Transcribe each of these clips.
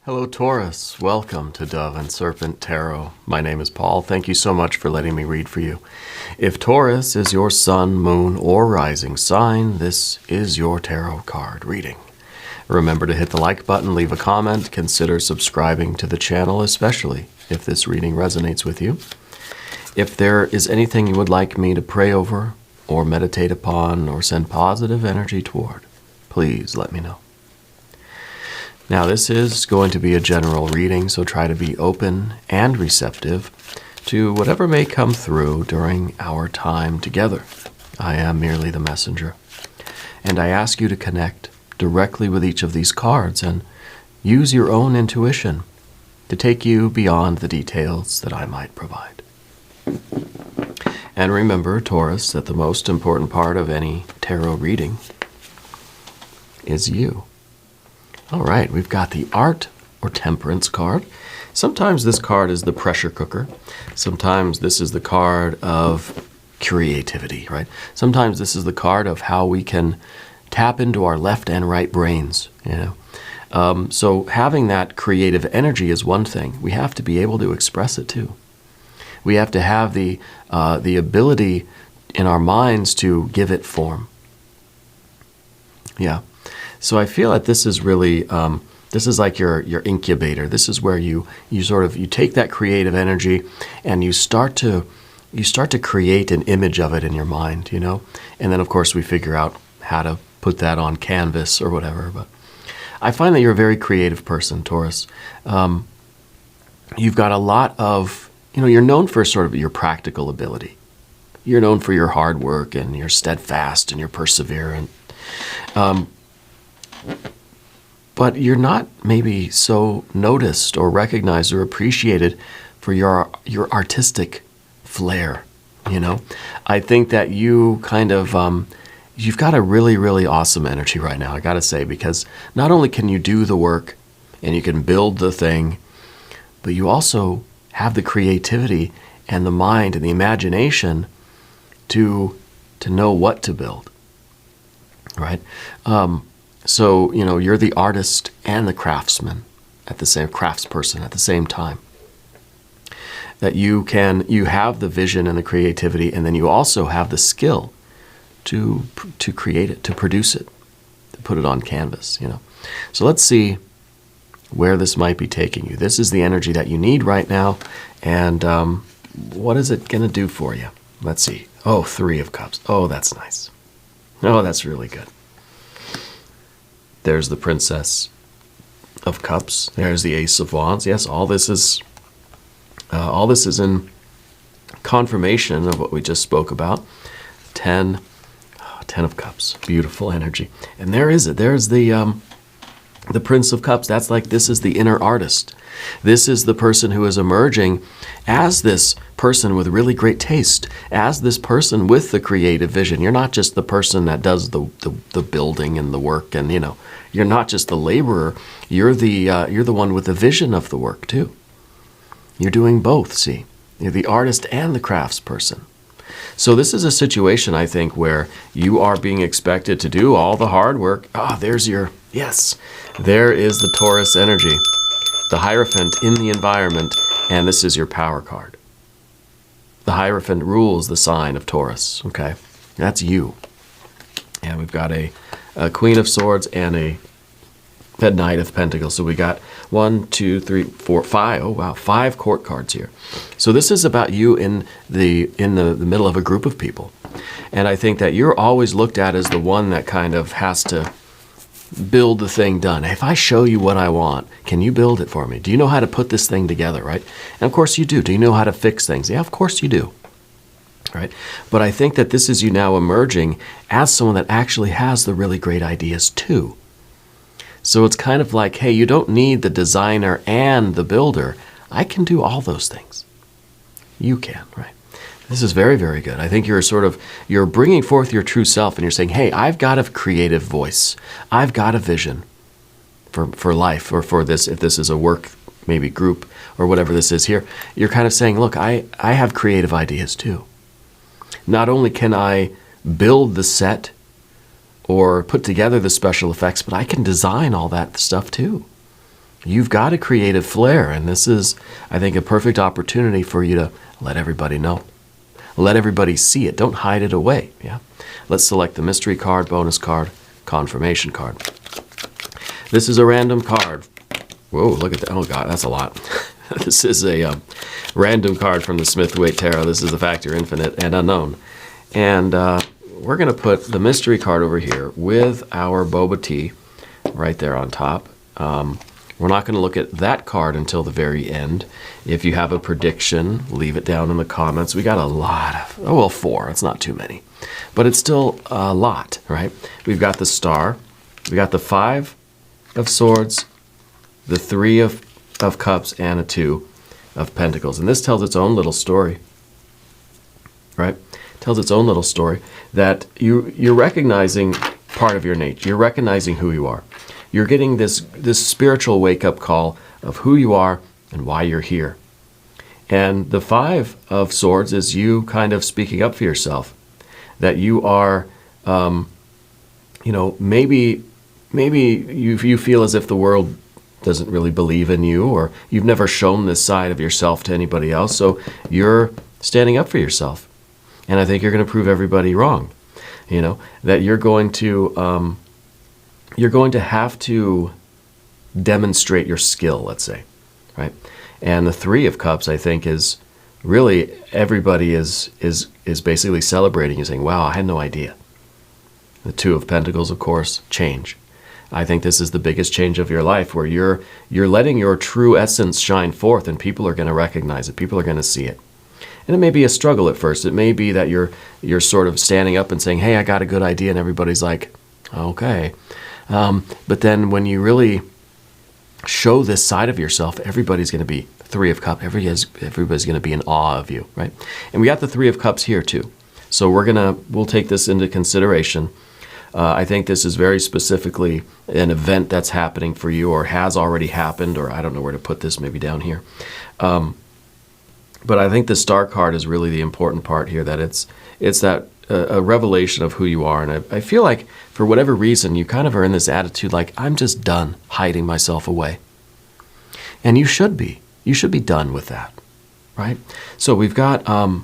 Hello Taurus, welcome to Dove and Serpent Tarot. My name is Paul. Thank you so much for letting me read for you. If Taurus is your sun, moon, or rising sign, this is your tarot card reading. Remember to hit the like button, leave a comment, consider subscribing to the channel, especially if this reading resonates with you. If there is anything you would like me to pray over or meditate upon or send positive energy toward, please let me know. Now, this is going to be a general reading, so try to be open and receptive to whatever may come through during our time together. I am merely the messenger. And I ask you to connect directly with each of these cards and use your own intuition to take you beyond the details that I might provide. And remember, Taurus, that the most important part of any tarot reading is you. All right, we've got the Art or Temperance card. Sometimes this card is the pressure cooker. Sometimes this is the card of creativity, right? Sometimes this is the card of how we can tap into our left and right brains, So having that creative energy is one thing. We have to be able to express it too. We have to have the ability in our minds to give it form. Yeah. So I feel that this is really, this is like your incubator. This is where you take that creative energy and you start to create an image of it in your mind, And then of course we figure out how to put that on canvas or whatever. But I find that you're a very creative person, Taurus. You've got a lot of, you're known for sort of your practical ability. You're known for your hard work and you're steadfast and you're perseverant. But you're not maybe so noticed or recognized or appreciated for your artistic flair, I think that you kind of, you've got a really, really awesome energy right now, I gotta say, because not only can you do the work and you can build the thing, but you also have the creativity and the mind and the imagination to know what to build, right? So, you're the artist and the craftsperson at the same time. That you have the vision and the creativity, and then you also have the skill to create it, to produce it, to put it on canvas, So let's see where this might be taking you. This is the energy that you need right now, and what is it going to do for you? Let's see. Oh, 3 of Cups. Oh, that's nice. Oh, that's really good. There's the Princess of Cups. There's the Ace of Wands. Yes, all this is in confirmation of what we just spoke about. 10 of Cups. Beautiful energy. And there is it. There's the Prince of Cups. That's like, this is the inner artist. This is the person who is emerging as this person with really great taste, as this person with the creative vision. You're not just the person that does the building and the work, and you're not just the laborer. You're the one with the vision of the work too. You're doing both. See, you're the artist and the craftsperson. So this is a situation, I think, where you are being expected to do all the hard work. Yes, there is the Taurus energy, the Hierophant in the environment, and this is your power card. The Hierophant rules the sign of Taurus, okay? That's you. And we've got a Queen of Swords and a Knight of Pentacles. So we got 1, 2, 3, 4, 5. Oh wow, 5 court cards here. So this is about you in the middle of a group of people. And I think that you're always looked at as the one that kind of has to build the thing done. If I show you what I want, can you build it for me? Do you know how to put this thing together, right? And of course you do. Do you know how to fix things? Yeah, of course you do. Right? But I think that this is you now emerging as someone that actually has the really great ideas too. So it's kind of like, hey, you don't need the designer and the builder. I can do all those things. You can, right? This is very, very good. I think you're bringing forth your true self and you're saying, hey, I've got a creative voice. I've got a vision for life, or for this, if this is a work, maybe group or whatever this is here. You're kind of saying, look, I have creative ideas too. Not only can I build the set or put together the special effects, but I can design all that stuff too. you've got a creative flair, and this is, I think, a perfect opportunity for you to let everybody know. Let everybody see it. Don't hide it away. Yeah. Let's select the mystery card, bonus card, confirmation card. This is a random card. Whoa, look at that. Oh, God, that's a lot. This is a random card from the Smith-Waite Tarot. This is the Factor Infinite and Unknown. And we're going to put the mystery card over here with our boba tea right there on top. We're not going to look at that card until the very end. If you have a prediction, leave it down in the comments. We got a lot of, oh, well, 4. It's not too many. But it's still a lot, right? We've got the Star. We got the 5 of Swords, the 3 of Cups, and a 2 of Pentacles. And this tells its own little story, right? It tells its own little story that you're recognizing part of your nature. You're recognizing who you are. You're getting this spiritual wake-up call of who you are and why you're here. And the 5 of Swords is you kind of speaking up for yourself. That you are, maybe you feel as if the world doesn't really believe in you, or you've never shown this side of yourself to anybody else, so you're standing up for yourself. And I think you're going to prove everybody wrong. That you're going to have to demonstrate your skill, let's say, right? And the 3 of Cups, I think, is really everybody is basically celebrating and saying, wow, I had no idea. The 2 of Pentacles, of course, change. I think this is the biggest change of your life, where you're letting your true essence shine forth, and people are going to recognize it. People are going to see it. And it may be a struggle at first. It may be that you're sort of standing up and saying, hey, I got a good idea, and everybody's like, okay. But then when you really show this side of yourself, everybody's going to be 3 of Cups. Everybody's going to be in awe of you, right? And we got the 3 of Cups here too. So we'll take this into consideration. I think this is very specifically an event that's happening for you, or has already happened, or I don't know where to put this, maybe down here. But I think the Star card is really the important part here, that it's that a revelation of who you are. And I feel like for whatever reason, you kind of are in this attitude like, I'm just done hiding myself away. And you should be. You should be done with that, right? So we've got our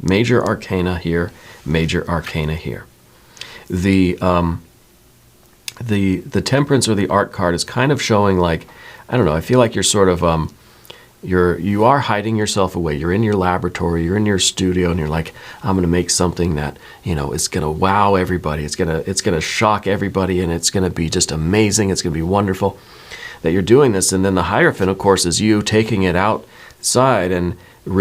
major arcana here, major arcana here. The Temperance or the Art card is kind of showing like, I don't know, I feel like you're sort of you are hiding yourself away. You're in your laboratory, you're in your studio, and you're like, I'm going to make something that, is going to wow everybody. It's going to shock everybody, and it's going to be just amazing. It's going to be wonderful that you're doing this. And then the Hierophant, of course, is you taking it outside and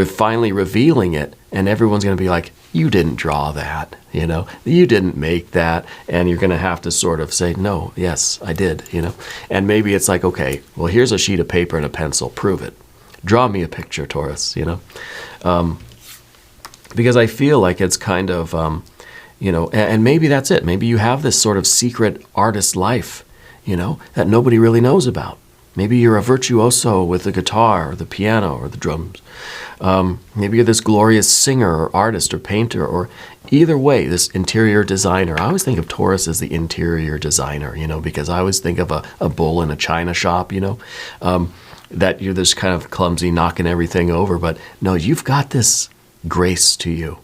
finally revealing it, and everyone's going to be like, you didn't draw that, you didn't make that, and you're going to have to sort of say, no, yes, I did, and maybe it's like, okay, well, here's a sheet of paper and a pencil, prove it. Draw me a picture, Taurus, because I feel like it's kind of, and maybe that's it. Maybe you have this sort of secret artist life, that nobody really knows about. Maybe you're a virtuoso with the guitar or the piano or the drums. Maybe you're this glorious singer or artist or painter, or either way, this interior designer. I always think of Taurus as the interior designer, because I always think of a bull in a china shop, that you're this kind of clumsy, knocking everything over. But no, you've got this grace to you.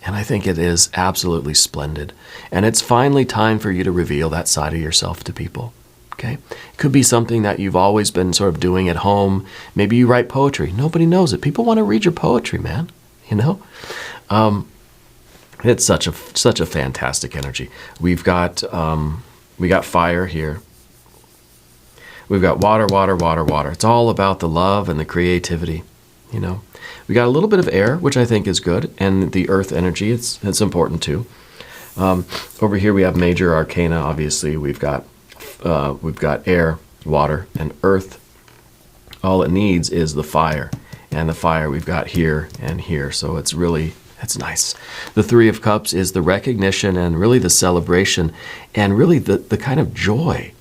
And I think it is absolutely splendid. And it's finally time for you to reveal that side of yourself to people. Okay? It could be something that you've always been sort of doing at home. Maybe you write poetry. Nobody knows it. People want to read your poetry, man. It's such a fantastic energy. We've got fire here. We've got water, water, water, water. It's all about the love and the creativity, We got a little bit of air, which I think is good, and the earth energy, it's important too. Over here we have major arcana, obviously. We've got air, water, and earth. All it needs is the fire, and the fire we've got here and here, so it's nice. The 3 of Cups is the recognition and really the celebration, and really the kind of joy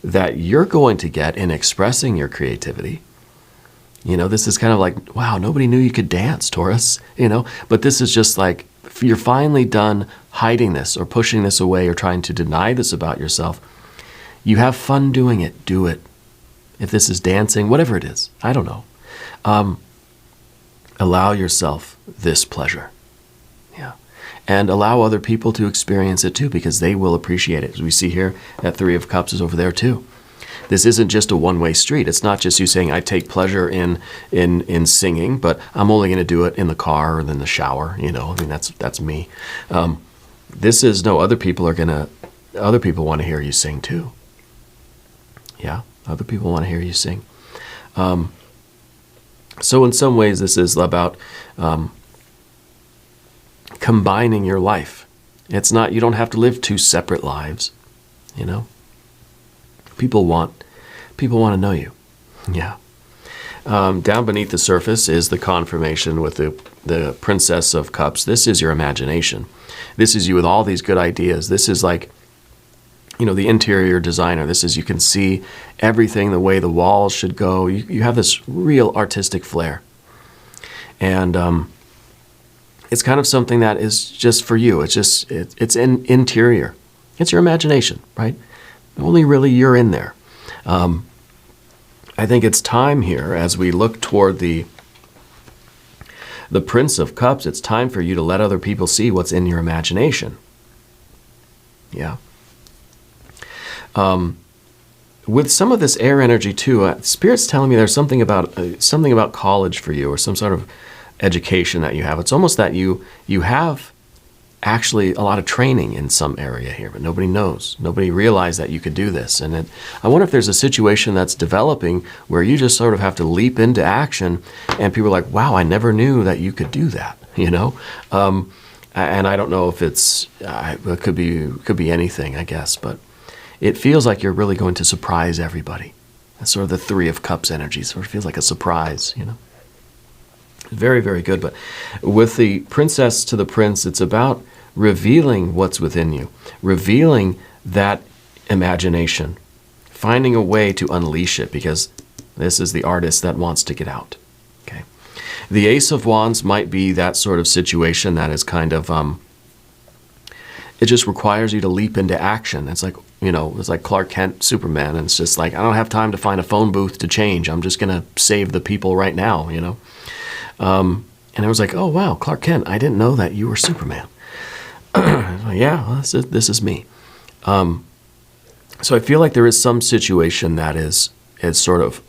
that you're going to get in expressing your creativity. This is kind of like, wow, nobody knew you could dance, Taurus, but this is just like, you're finally done hiding this or pushing this away or trying to deny this about yourself. You have fun doing it, do it. If this is dancing, whatever it is, I don't know. Allow yourself this pleasure. Yeah. And allow other people to experience it too, because they will appreciate it. As we see here, that Three of Cups is over there too. This isn't just a one-way street. It's not just you saying, I take pleasure in singing, but I'm only going to do it in the car or in the shower. I mean, that's me. This is, no, other people want to hear you sing too. Yeah, other people want to hear you sing. So in some ways, this is about combining your life. It's not, you don't have to live two separate lives, People want to know you. Yeah. Down beneath the surface is the confirmation with the Princess of Cups. This is your imagination. This is you with all these good ideas. This is like, the interior designer. This is, you can see everything, the way the walls should go. You have this real artistic flair. And it's kind of something that is just for you. It's interior. It's your imagination, right? Only really you're in there. I think it's time here, as we look toward the Prince of Cups, it's time for you to let other people see what's in your imagination. Yeah. With some of this air energy too, Spirit's telling me there's something about college for you, or some sort of education that you have. It's almost that you have actually a lot of training in some area here, but nobody knows. Nobody realized that you could do this. And I wonder if there's a situation that's developing where you just sort of have to leap into action, and people are like, wow, I never knew that you could do that, and I don't know if it could be anything, I guess, but it feels like you're really going to surprise everybody. That's sort of the Three of Cups energy. Sort of feels like a surprise, Very, very good. But with the Princess to the Prince, it's about revealing what's within you, revealing that imagination, finding a way to unleash it, because this is the artist that wants to get out. Okay. The Ace of Wands might be that sort of situation that is kind of, it just requires you to leap into action. It's like, it's like Clark Kent, Superman, and it's just like, I don't have time to find a phone booth to change. I'm just going to save the people right now, And I was like, oh, wow, Clark Kent, I didn't know that you were Superman. Yeah, well, this is me. So I feel like there is some situation that is sort of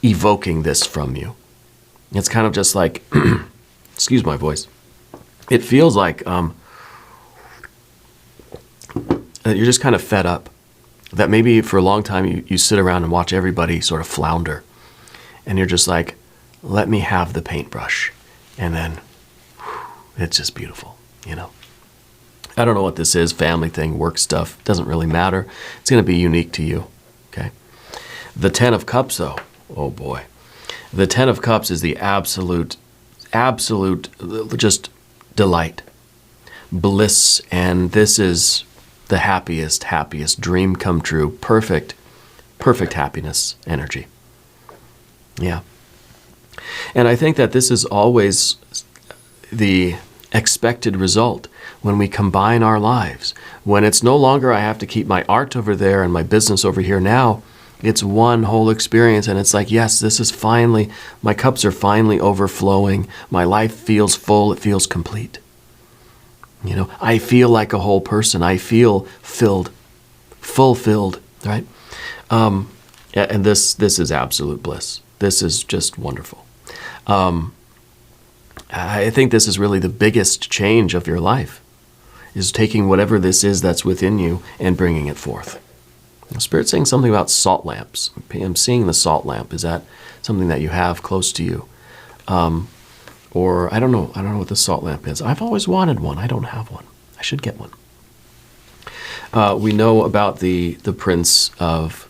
evoking this from you. It's kind of just like, excuse my voice. It feels like that you're just kind of fed up. That maybe for a long time you sit around and watch everybody sort of flounder. And you're just like, let me have the paintbrush. And then it's just beautiful, I don't know what this is, family thing, work stuff, doesn't really matter. It's going to be unique to you, okay? The Ten of Cups, though, oh boy. The Ten of Cups is the absolute just delight, bliss, and this is the happiest dream come true, perfect happiness energy. Yeah. And I think that this is always the expected result when we combine our lives. When it's no longer I have to keep my art over there and my business over here now, it's one whole experience, and it's like, yes, this is finally, my cups are finally overflowing. My life feels full, it feels complete. I feel like a whole person. I feel fulfilled, right? And this is absolute bliss. This is just wonderful. I think this is really the biggest change of your life, is taking whatever this is that's within you and bringing it forth. The Spirit's saying something about salt lamps. I'm seeing the salt lamp. Is that something that you have close to you? Or I don't know what the salt lamp is. I've always wanted one. I don't have one. I should get one. We know about the Prince of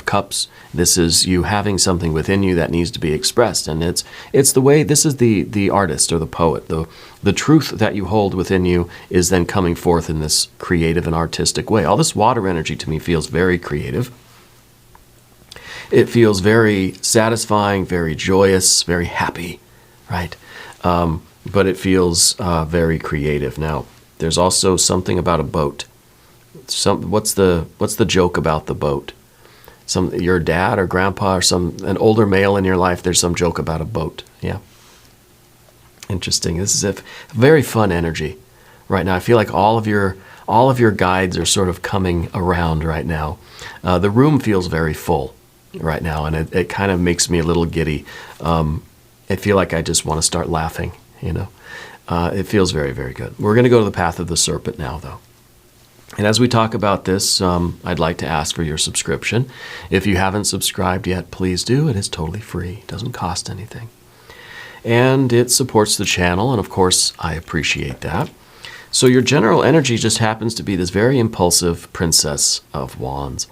Cups. This is you having something within you that needs to be expressed, and it's the way. This is the artist or the poet. The truth that you hold within you is then coming forth in this creative and artistic way. All this water energy to me feels very creative. It feels very satisfying, very joyous, very happy, right? But it feels very creative. Now, there's also something about a boat. what's the joke about the boat? Your dad or grandpa or an older male in your life, there's some joke about a boat. Yeah. Interesting. This is a very fun energy right now. I feel like all of your guides are sort of coming around right now. The room feels very full right now, and it kind of makes me a little giddy. I feel like I just want to start laughing, It feels very, very good. We're going to go to the path of the serpent now, though. And as we talk about this, I'd like to ask for your subscription. If you haven't subscribed yet, please do. It is totally free. It doesn't cost anything. And it supports the channel, and of course, I appreciate that. So your general energy just happens to be this very impulsive Princess of Wands.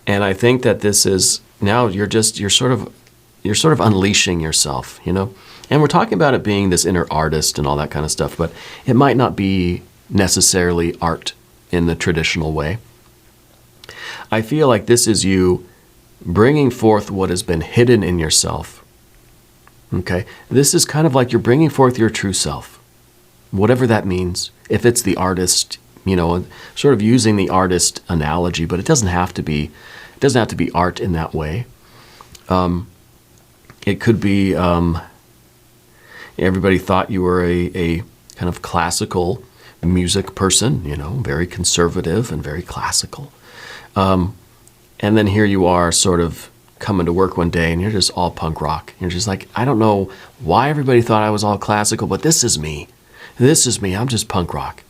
And I think that this is, now you're sort of unleashing yourself, And we're talking about it being this inner artist and all that kind of stuff, but it might not be necessarily art in the traditional way. I feel like this is you bringing forth what has been hidden in yourself. Okay? This is kind of like you're bringing forth your true self, whatever that means. If it's the artist, sort of using the artist analogy, but it doesn't have to be art in that way. It could be everybody thought you were a kind of classical music person, very conservative and very classical. And then here you are sort of coming to work one day and you're just all punk rock. You're just like, I don't know why everybody thought I was all classical, but this is me. This is me. I'm just punk rock,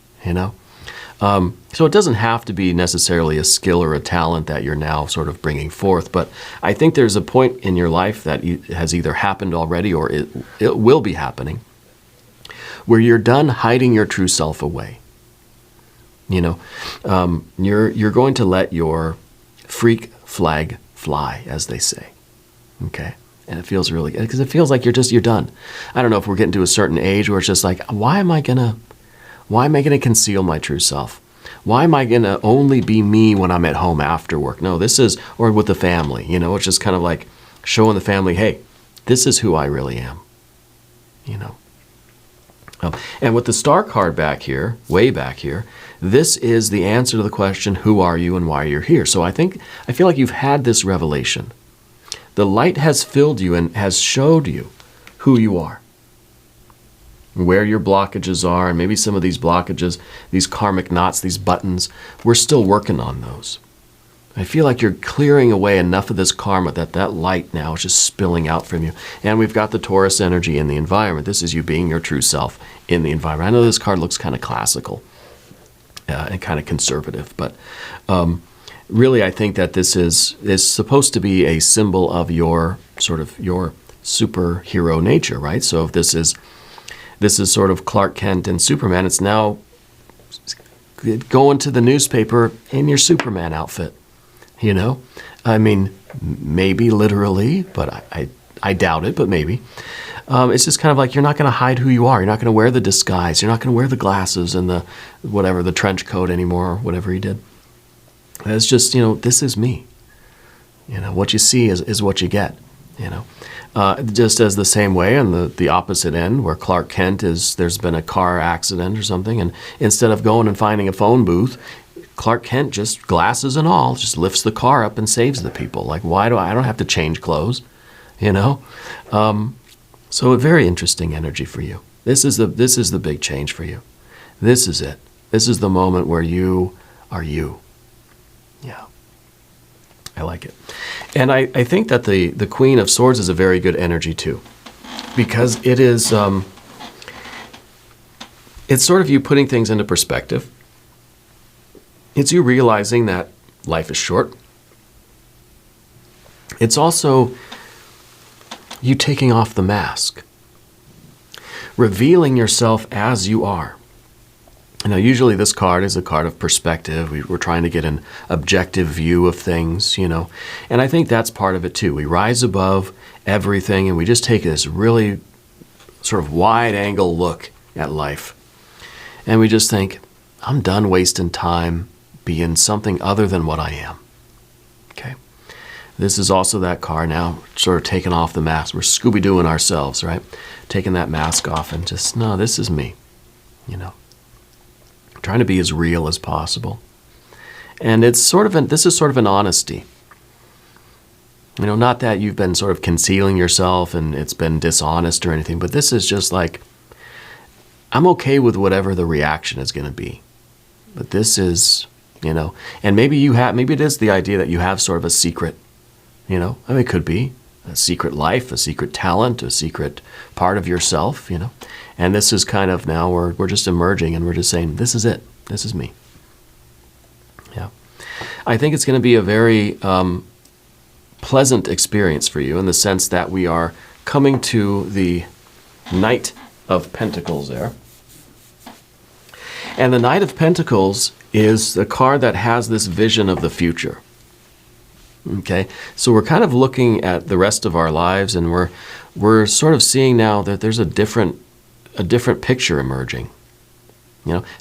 So it doesn't have to be necessarily a skill or a talent that you're now sort of bringing forth, but I think there's a point in your life that has either happened already or it will be happening, where you're done hiding your true self away. You're going to let your freak flag fly, as they say. Okay? And it feels really good because it feels like you're done. I don't know if we're getting to a certain age where it's just like, why am I gonna conceal my true self? Why am I gonna only be me when I'm at home after work? No, or with the family, it's just kind of like showing the family, hey, this is who I really am, And with the star card back here, way back here, this is the answer to the question, who are you and why you're here? So I feel like you've had this revelation. The light has filled you and has showed you who you are, where your blockages are, and maybe some of these blockages, these karmic knots, these buttons, we're still working on those. I feel like you're clearing away enough of this karma that light now is just spilling out from you. And we've got the Taurus energy in the environment. This is you being your true self in the environment. I know this card looks kind of classical and kind of conservative, but really I think that this is supposed to be a symbol of your superhero nature, right? So if this is sort of Clark Kent and Superman, it's now going to the newspaper in your Superman outfit. I mean, maybe literally, but I doubt it, but maybe. It's just kind of like you're not going to hide who you are. You're not going to wear the disguise. You're not going to wear the glasses and the trench coat anymore, or whatever he did. It's just, this is me. What you see is what you get, Just as the same way on the opposite end where Clark Kent there's been a car accident or something, and instead of going and finding a phone booth, Clark Kent, just glasses and all, just lifts the car up and saves the people. Like, I don't have to change clothes, So a very interesting energy for you. This is the big change for you. This is it. This is the moment where you are you. Yeah. I like it. And I think that the Queen of Swords is a very good energy too, because it is, it's sort of you putting things into perspective. It's you realizing that life is short. It's also you taking off the mask, revealing yourself as you are. Now, usually this card is a card of perspective. We're trying to get an objective view of things, And I think that's part of it too. We rise above everything and we just take this really sort of wide angle look at life. And we just think, I'm done wasting time being something other than what I am. Okay. This is also that card now, sort of taking off the mask. We're Scooby-Dooing ourselves, right? Taking that mask off and just, no, this is me, Trying to be as real as possible. And it's this is sort of an honesty. Not that you've been sort of concealing yourself and it's been dishonest or anything, but this is just like, I'm okay with whatever the reaction is going to be. But this is, and maybe it is the idea that you have sort of a secret, it could be a secret life, a secret talent, a secret part of yourself, And this is kind of now we're just emerging and we're just saying, this is it. This is me. Yeah. I think it's going to be a very pleasant experience for you in the sense that we are coming to the Knight of Pentacles there. And the Knight of Pentacles is the card that has this vision of the future. Okay, so we're kind of looking at the rest of our lives, and we're sort of seeing now that there's a different picture emerging.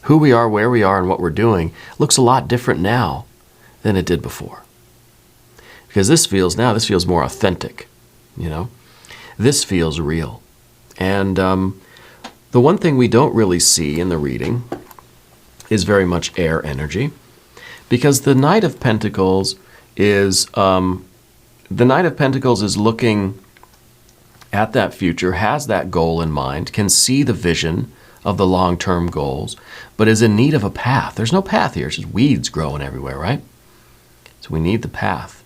Who we are, where we are, and what we're doing looks a lot different now than it did before. Because this feels more authentic. This feels real. And the one thing we don't really see in the reading is very much air energy, because the Knight of Pentacles is looking at that future, has that goal in mind, can see the vision of the long-term goals, but is in need of a path. There's no path here. It's just weeds growing everywhere, right? So we need the path.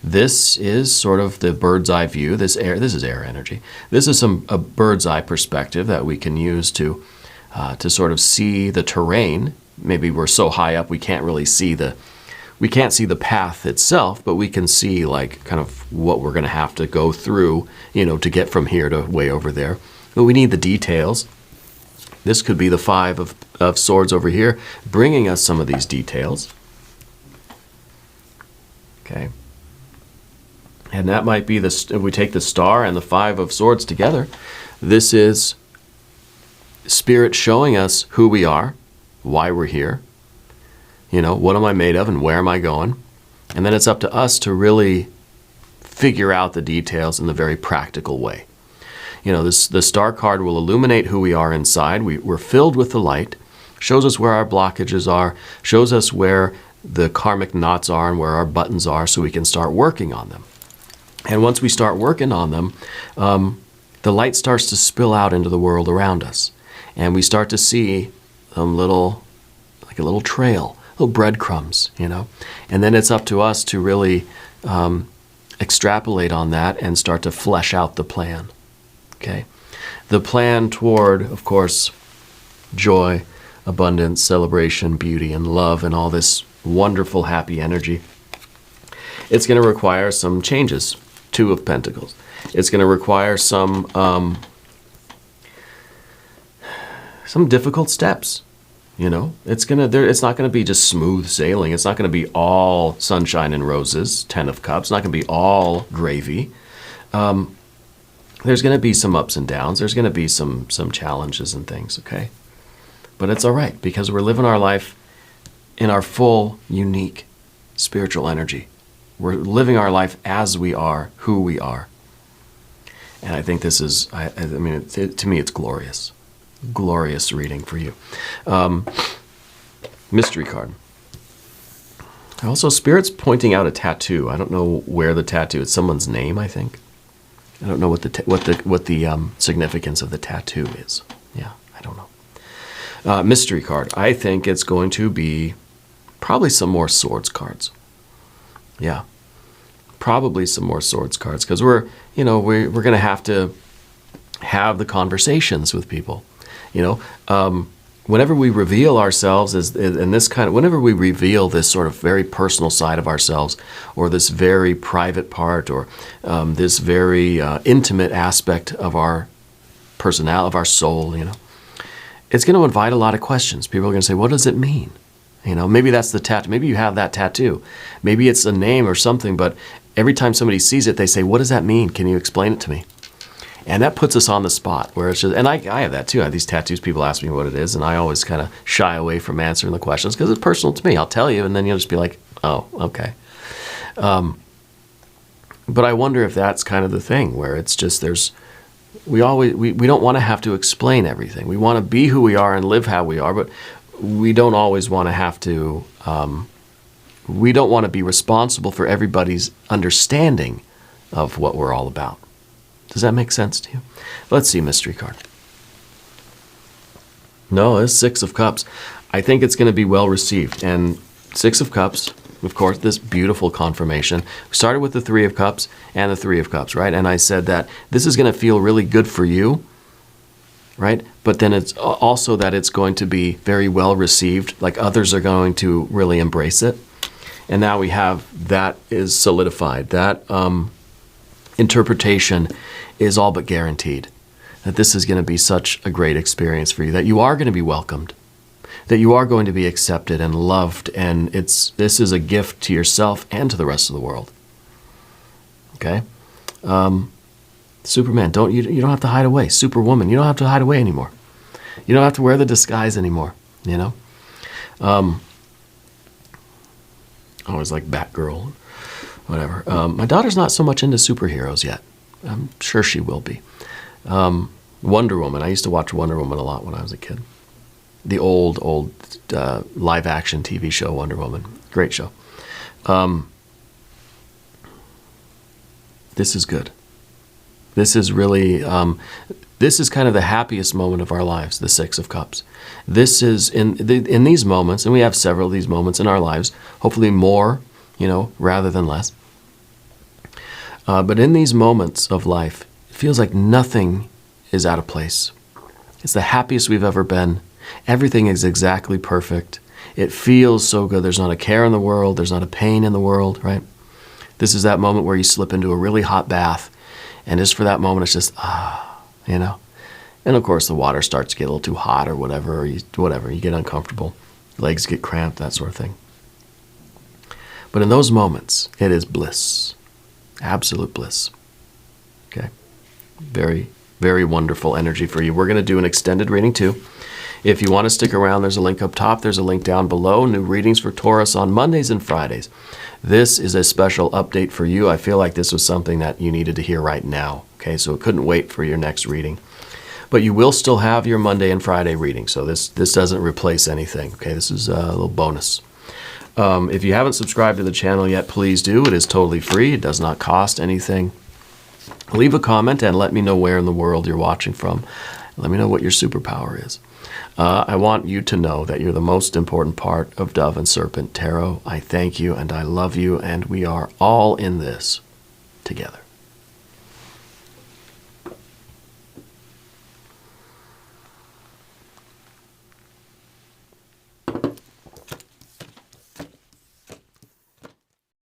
This is sort of the bird's eye view. This is air energy. This is a bird's eye perspective that we can use to sort of see the terrain. Maybe we're so high up we can't see the path itself, but we can see like kind of what we're going to have to go through, to get from here to way over there. But we need the details. This could be the Five of Swords over here, bringing us some of these details. Okay. And that might be if we take the Star and the Five of Swords together, this is Spirit showing us who we are, why we're here, what am I made of and where am I going? And then it's up to us to really figure out the details in the very practical way. The Star card will illuminate who we are inside. We're filled with the light, shows us where our blockages are, shows us where the karmic knots are and where our buttons are so we can start working on them. And once we start working on them, the light starts to spill out into the world around us. And we start to see like a little trail, little breadcrumbs, And then it's up to us to really extrapolate on that and start to flesh out the plan. Okay? The plan toward, of course, joy, abundance, celebration, beauty, and love, and all this wonderful, happy energy. It's going to require some changes. Two of Pentacles. It's going to require some difficult steps. It's not going to be just smooth sailing. It's not going to be all sunshine and roses. 10 of Cups. It's not going to be all gravy. There's going to be some ups and downs. There's going to be some challenges and things. Okay, but it's all right because we're living our life in our full, unique spiritual energy. We're living our life as we are, who we are. And I think this is, to me, it's glorious. Glorious reading for you. Mystery card. Also, Spirit's pointing out a tattoo. I don't know where the tattoo, it's someone's name, I think. I don't know what the significance of the tattoo is. Yeah, I don't know. Mystery card. I think it's going to be probably some more swords cards. Yeah, probably some more swords cards because we're going to have the conversations with people. Whenever we reveal ourselves whenever we reveal this sort of very personal side of ourselves, or this very private part, or this very intimate aspect of our personality, of our soul, it's going to invite a lot of questions. People are going to say, "What does it mean?" Maybe that's the tattoo. Maybe you have that tattoo. Maybe it's a name or something, but every time somebody sees it, they say, "What does that mean? Can you explain it to me?" And that puts us on the spot where it's just, and I have that too. I have these tattoos. People ask me what it is, and I always kind of shy away from answering the questions because it's personal to me. I'll tell you, and then you'll just be like, "Oh, okay." But I wonder if that's kind of the thing where it's just we don't want to have to explain everything. We want to be who we are and live how we are, but we don't always want to have to we don't want to be responsible for everybody's understanding of what we're all about. Does that make sense to you? Let's see mystery card. No, it's Six of Cups. I think it's going to be well received. And Six of Cups, of course, this beautiful confirmation. We started with the Three of Cups and the Three of Cups, right? And I said that this is going to feel really good for you, right? But then it's also that it's going to be very well received, like others are going to really embrace it. And now we have that is solidified. That interpretation is all but guaranteed. That this is going to be such a great experience for you, that you are going to be welcomed, that you are going to be accepted and loved, and this is a gift to yourself and to the rest of the world. Okay? Superman, you don't have to hide away. Superwoman, you don't have to hide away anymore. You don't have to wear the disguise anymore, you know? I always like Batgirl, whatever. My daughter's not so much into superheroes yet. I'm sure she will be. Wonder Woman. I used to watch Wonder Woman a lot when I was a kid. The old live-action TV show, Wonder Woman. Great show. This is good. This is really, this is kind of the happiest moment of our lives, the Six of Cups. This is, in these moments, and we have several of these moments in our lives, hopefully more, rather than less. But in these moments of life, it feels like nothing is out of place. It's the happiest we've ever been. Everything is exactly perfect. It feels so good. There's not a care in the world. There's not a pain in the world, right? This is that moment where you slip into a really hot bath, and just for that moment, it's just, And of course, the water starts to get a little too hot or whatever, you get uncomfortable. Legs get cramped, that sort of thing. But in those moments, it is bliss. Absolute bliss. Okay? Very, very wonderful energy for you. We're going to do an extended reading too. If you want to stick around, there's a link up top. There's a link down below. New readings for Taurus on Mondays and Fridays. This is a special update for you. I feel like this was something that you needed to hear right now. Okay, so it couldn't wait for your next reading. But you will still have your Monday and Friday reading. So this doesn't replace anything. Okay, this is a little bonus. If you haven't subscribed to the channel yet, please do. It is totally free. It does not cost anything. Leave a comment and let me know where in the world you're watching from. Let me know what your superpower is. I want you to know that you're the most important part of Dove and Serpent Tarot. I thank you and I love you, and we are all in this together.